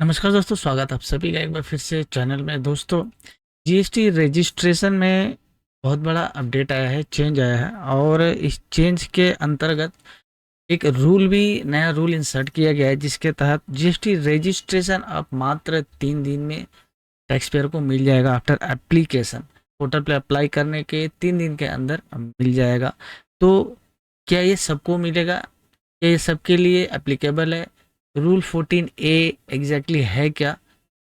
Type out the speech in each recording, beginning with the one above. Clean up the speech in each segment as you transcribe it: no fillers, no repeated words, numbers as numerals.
नमस्कार दोस्तों, स्वागत आप सभी का एक बार फिर से चैनल में। दोस्तों, जीएसटी रजिस्ट्रेशन में बहुत बड़ा अपडेट आया है, चेंज आया है और इस चेंज के अंतर्गत एक नया रूल इंसर्ट किया गया है, जिसके तहत जीएसटी रजिस्ट्रेशन अब मात्र 3 दिन में टैक्स पेयर को मिल जाएगा। आफ्टर एप्लीकेशन पोर्टल पे अप्लाई करने के 3 दिन के अंदर मिल जाएगा। तो क्या ये सबको मिलेगा? क्या ये सबके लिए एप्लीकेबल है? रूल 14A एग्जैक्टली है क्या?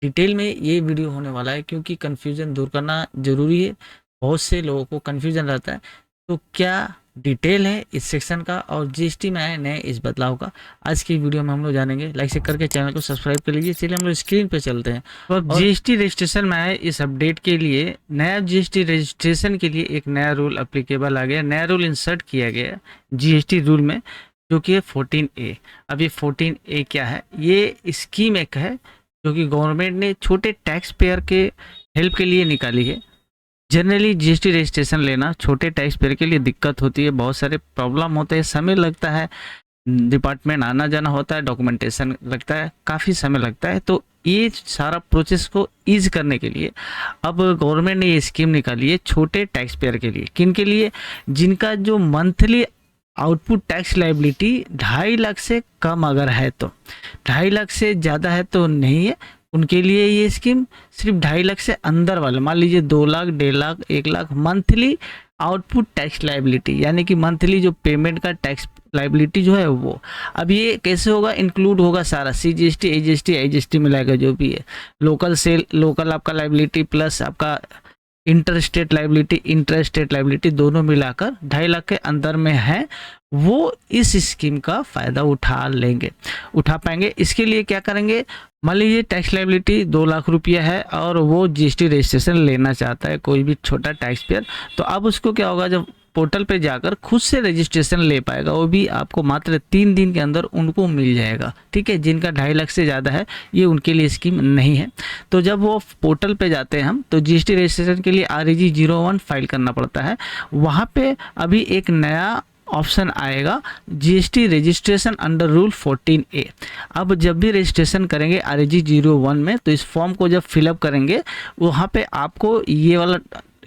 डिटेल में ये वीडियो होने वाला है, क्योंकि कन्फ्यूज़न दूर करना ज़रूरी है। बहुत से लोगों को कन्फ्यूज़न रहता है। तो क्या डिटेल है इस सेक्शन का और जीएसटी में आए नए इस बदलाव का, आज की वीडियो में हम लोग जानेंगे। लाइक से करके चैनल को सब्सक्राइब कर लीजिए। चलिए हम लोग स्क्रीन पे चलते हैं। तो अब जीएसटी रजिस्ट्रेशन में आए इस अपडेट के लिए, नया जीएसटी रजिस्ट्रेशन के लिए एक नया रूल अप्लीकेबल आ गया, नया रूल इंसर्ट किया गया जीएसटी रूल में, जो कि है 14A। अब ये 14A क्या है? ये स्कीम एक है जो कि गवर्नमेंट ने छोटे टैक्स पेयर के हेल्प के लिए निकाली है। जनरली जीएसटी रजिस्ट्रेशन लेना छोटे टैक्स पेयर के लिए दिक्कत होती है, बहुत सारे प्रॉब्लम होते हैं, समय लगता है, डिपार्टमेंट आना जाना होता है, डॉक्यूमेंटेशन लगता है, काफ़ी समय लगता है। तो ये सारा प्रोसेस को ईज करने के लिए अब गवर्नमेंट ने ये स्कीम निकाली है छोटे टैक्स पेयर के लिए। किन के लिए? जिनका जो monthly output tax liability 2.5 lakh से कम अगर है, तो 2.5 लाख से ज़्यादा है तो नहीं है उनके लिए ये स्कीम। सिर्फ 2.5 लाख से अंदर वाले, मान लीजिए 2 lakh, 1.5 lakh, 1 lakh monthly output tax liability, यानी कि मंथली जो पेमेंट का टैक्स लायबिलिटी जो है वो। अब ये कैसे होगा? इंक्लूड होगा सारा, CGST, AGST, IGST मिलाएगा जो भी है, लोकल आपका लायबिलिटी प्लस आपका इंटर स्टेट लाइबिलिटी दोनों मिलाकर 2.5 लाख के अंदर में है, वो इस स्कीम का फ़ायदा उठा पाएंगे। इसके लिए क्या करेंगे? मान लीजिए टैक्स लाइबिलिटी 2 लाख रुपया है और वो जीएसटी रजिस्ट्रेशन लेना चाहता है कोई भी छोटा टैक्स पेयर। तो अब उसको क्या होगा? जब पोर्टल पे जाकर खुद से रजिस्ट्रेशन ले पाएगा, वो भी आपको मात्र 3 दिन के अंदर उनको मिल जाएगा। ठीक है, जिनका 2.5 लाख से ज़्यादा है ये उनके लिए स्कीम नहीं है। तो जब वो पोर्टल पे जाते हैं हम, तो जीएसटी रजिस्ट्रेशन के लिए REG 01 फाइल करना पड़ता है। वहाँ पे अभी एक नया ऑप्शन आएगा, GST registration under rule 14A। अब जब भी रजिस्ट्रेशन करेंगे REG 01 में, तो इस फॉर्म को जब फिलअप करेंगे, वहाँ पे आपको ये वाला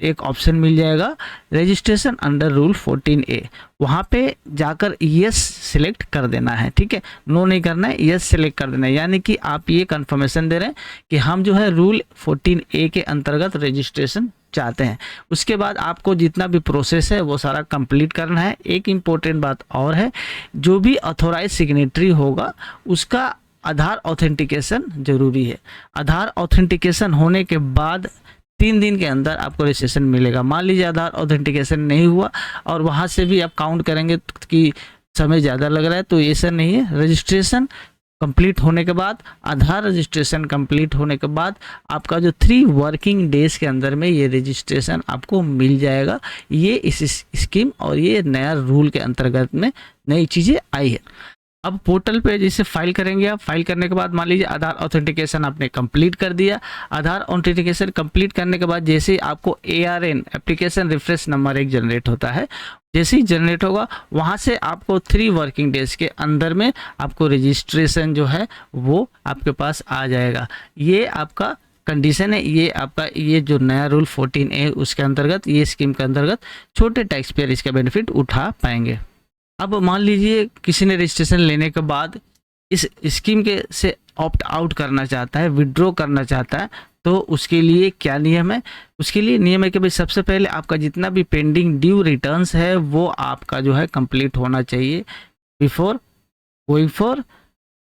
एक ऑप्शन मिल जाएगा, रजिस्ट्रेशन अंडर रूल 14A। वहाँ पे जाकर यस सिलेक्ट कर देना है। ठीक है, नो नहीं करना है, यस सिलेक्ट कर देना है। यानी कि आप ये कंफर्मेशन दे रहे हैं कि हम जो है रूल 14A के अंतर्गत रजिस्ट्रेशन चाहते हैं। उसके बाद आपको जितना भी प्रोसेस है वो सारा कंप्लीट करना है। एक इम्पोर्टेंट बात और है, जो भी ऑथोराइज सिग्नेटरी होगा उसका आधार ऑथेंटिकेशन जरूरी है। आधार ऑथेंटिकेशन होने के बाद 3 दिन के अंदर आपको रजिस्ट्रेशन मिलेगा। मान लीजिए आधार ऑथेंटिकेशन नहीं हुआ और वहाँ से भी आप काउंट करेंगे कि समय ज़्यादा लग रहा है, तो ऐसा नहीं है। रजिस्ट्रेशन कंप्लीट होने के बाद, आधार रजिस्ट्रेशन कंप्लीट होने के बाद आपका जो 3 वर्किंग डेज के अंदर में ये रजिस्ट्रेशन आपको मिल जाएगा। ये इस स्कीम और ये नया रूल के अंतर्गत में नई चीज़ें आई है। अब पोर्टल पे जैसे फाइल करेंगे आप, फाइल करने के बाद मान लीजिए आधार ऑथेंटिकेशन आपने कंप्लीट कर दिया। आधार ऑथेंटिकेशन कंप्लीट करने के बाद जैसे ही आपको ARN एप्लीकेशन रेफरेंस नंबर एक जनरेट होता है, जैसे ही जनरेट होगा वहाँ से आपको 3 वर्किंग डेज के अंदर में आपको रजिस्ट्रेशन जो है वो आपके पास आ जाएगा। ये आपका कंडीशन है। ये आपका ये जो नया रूल 14A उसके अंतर्गत, ये स्कीम के अंतर्गत छोटे टैक्स पेयर इसका बेनिफिट उठा पाएंगे। अब मान लीजिए किसी ने रजिस्ट्रेशन लेने के बाद इस स्कीम के से ऑप्ट आउट करना चाहता है, विड्रॉ करना चाहता है, तो उसके लिए क्या नियम है? उसके लिए नियम है कि भाई सबसे पहले आपका जितना भी पेंडिंग ड्यू रिटर्न्स है वो आपका जो है कंप्लीट होना चाहिए बिफोर गोइंग फॉर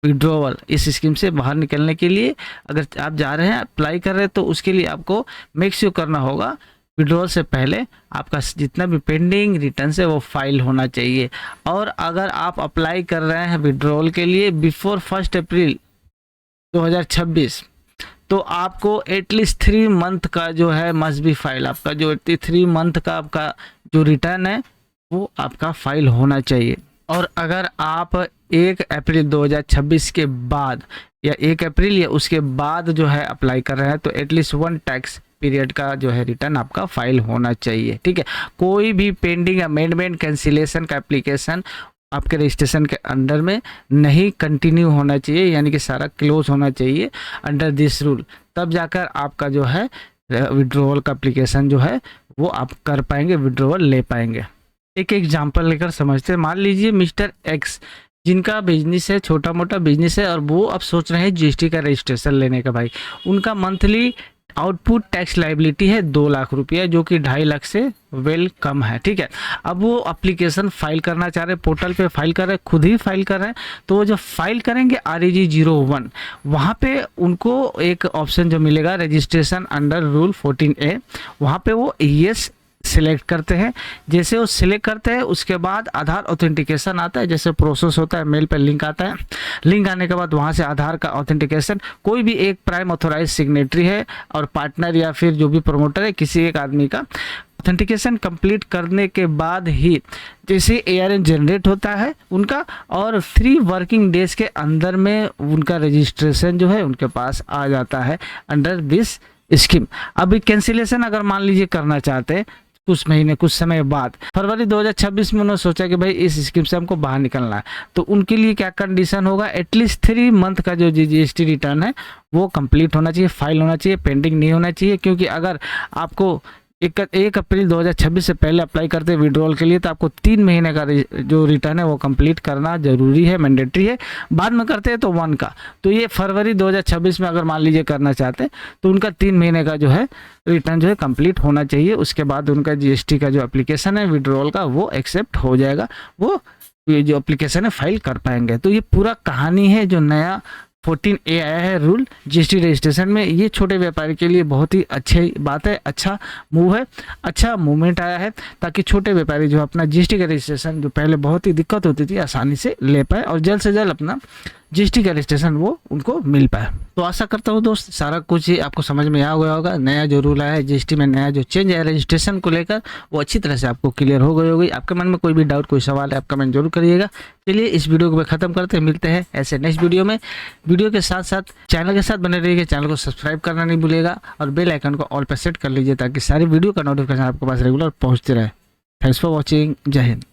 विड्रॉवल। इस स्कीम से बाहर निकलने के लिए अगर आप जा रहे हैं, अप्लाई कर रहे हैं, तो उसके लिए आपको मेक श्योर करना होगा विड्रॉल से पहले आपका जितना भी पेंडिंग रिटर्न्स है वो फाइल होना चाहिए। और अगर आप अप्लाई कर रहे हैं विड्रॉल के लिए बिफोर 1 अप्रैल 2026, तो आपको एटलीस्ट 3 मंथ का जो है मस्ट बी फाइल, आपका जो 3 मंथ का आपका जो रिटर्न है वो आपका फाइल होना चाहिए। और अगर आप 1 अप्रैल 2026 के बाद या 1 अप्रैल या उसके बाद जो है अप्लाई कर रहे हैं, तो एटलीस्ट 1 टैक्स पीरियड का जो है रिटर्न आपका फाइल होना चाहिए। ठीक है, कोई भी पेंडिंग अमेंडमेंट कैंसिलेशन का एप्लीकेशन आपके रजिस्ट्रेशन के अंडर में नहीं कंटिन्यू होना चाहिए, यानी कि सारा क्लोज होना चाहिए अंडर दिस रूल, तब जाकर आपका जो है विड्रॉवल का एप्लीकेशन जो है वो आप कर पाएंगे, विड्रॉवल ले पाएंगे। एक एग्जांपल लेकर समझते हैं। मान लीजिए मिस्टर एक्स जिनका बिजनेस है, छोटा मोटा बिजनेस है, और वो अब सोच रहे हैं जीएसटी का रजिस्ट्रेशन लेने का। भाई उनका मंथली आउटपुट टैक्स लाइबिलिटी है 2 लाख रुपया, जो कि 2.5 लाख से वेल कम है। ठीक है, अब वो एप्लीकेशन फाइल करना चाह रहे हैं, पोर्टल पे फाइल कर रहे हैं, खुद ही फाइल कर रहे हैं। तो वो जब फाइल करेंगे REG 01, वहाँ पे उनको एक ऑप्शन जो मिलेगा रजिस्ट्रेशन अंडर रूल 14A, वहाँ पे वो येस सिलेक्ट करते हैं। जैसे वो सिलेक्ट करते हैं उसके बाद आधार ऑथेंटिकेशन आता है, जैसे प्रोसेस होता है, मेल पर लिंक आता है। लिंक आने के बाद वहाँ से आधार का ऑथेंटिकेशन, कोई भी एक प्राइम ऑथोराइज सिग्नेटरी है और पार्टनर या फिर जो भी प्रमोटर है, किसी एक आदमी का ऑथेंटिकेशन कंप्लीट करने के बाद ही जैसे ARN जनरेट होता है उनका, और 3 वर्किंग डेज के अंदर में उनका रजिस्ट्रेशन जो है उनके पास आ जाता है अंडर दिस स्कीम। अभी कैंसिलेशन अगर मान लीजिए करना चाहते हैं कुछ महीने, कुछ समय बाद, फरवरी 2026 में उन्होंने सोचा कि भाई इस स्कीम से हमको बाहर निकलना है, तो उनके लिए क्या कंडीशन होगा, एटलीस्ट 3 मंथ का जो GST रिटर्न है वो कंप्लीट होना चाहिए, फाइल होना चाहिए, पेंडिंग नहीं होना चाहिए। क्योंकि अगर आपको 1 अप्रैल 2026 से पहले अप्लाई करते हैं विड्रॉल के लिए, तो आपको 3 महीने का जो रिटर्न है वो कंप्लीट करना जरूरी है, मैंडेटरी है। बाद में करते हैं तो 1 का, तो ये फरवरी 2026 में अगर मान लीजिए करना चाहते हैं तो उनका 3 महीने का जो है रिटर्न जो है कंप्लीट होना चाहिए। उसके बाद उनका GST का जो एप्लीकेशन है विड्रॉल का वो एक्सेप्ट हो जाएगा, वो ये जो एप्लीकेशन है फाइल कर पाएंगे। तो ये पूरा कहानी है जो नया 14A आया है रूल GST रजिस्ट्रेशन में। ये छोटे व्यापारी के लिए बहुत ही अच्छी बात है, अच्छा मूव है, अच्छा मूवमेंट आया है, ताकि छोटे व्यापारी जो अपना GST का रजिस्ट्रेशन जो पहले बहुत ही दिक्कत होती थी आसानी से ले पाए और जल्द से जल्द अपना GST का रजिस्ट्रेशन वो उनको मिल पाए। तो आशा करता हूँ दोस्त सारा कुछ ही आपको समझ में आ गया होगा। नया जो रूल आया है GST में, नया जो चेंज है रजिस्ट्रेशन को लेकर, वो अच्छी तरह से आपको क्लियर हो गई होगी। आपके मन में कोई भी डाउट, कोई सवाल है, आप कमेंट जरूर करिएगा। चलिए इस वीडियो को खत्म करते हैं, मिलते हैं ऐसे नेक्स्ट वीडियो में। वीडियो के साथ साथ चैनल के साथ बने रहिएगा, चैनल को सब्सक्राइब करना नहीं भूलिएगा और बेल आइकन को ऑल पर सेट कर लीजिए ताकि सारी वीडियो का नोटिफिकेशन आपके पास रेगुलर पहुँचते रहे। थैंक्स फॉर वॉचिंग, जय हिंद।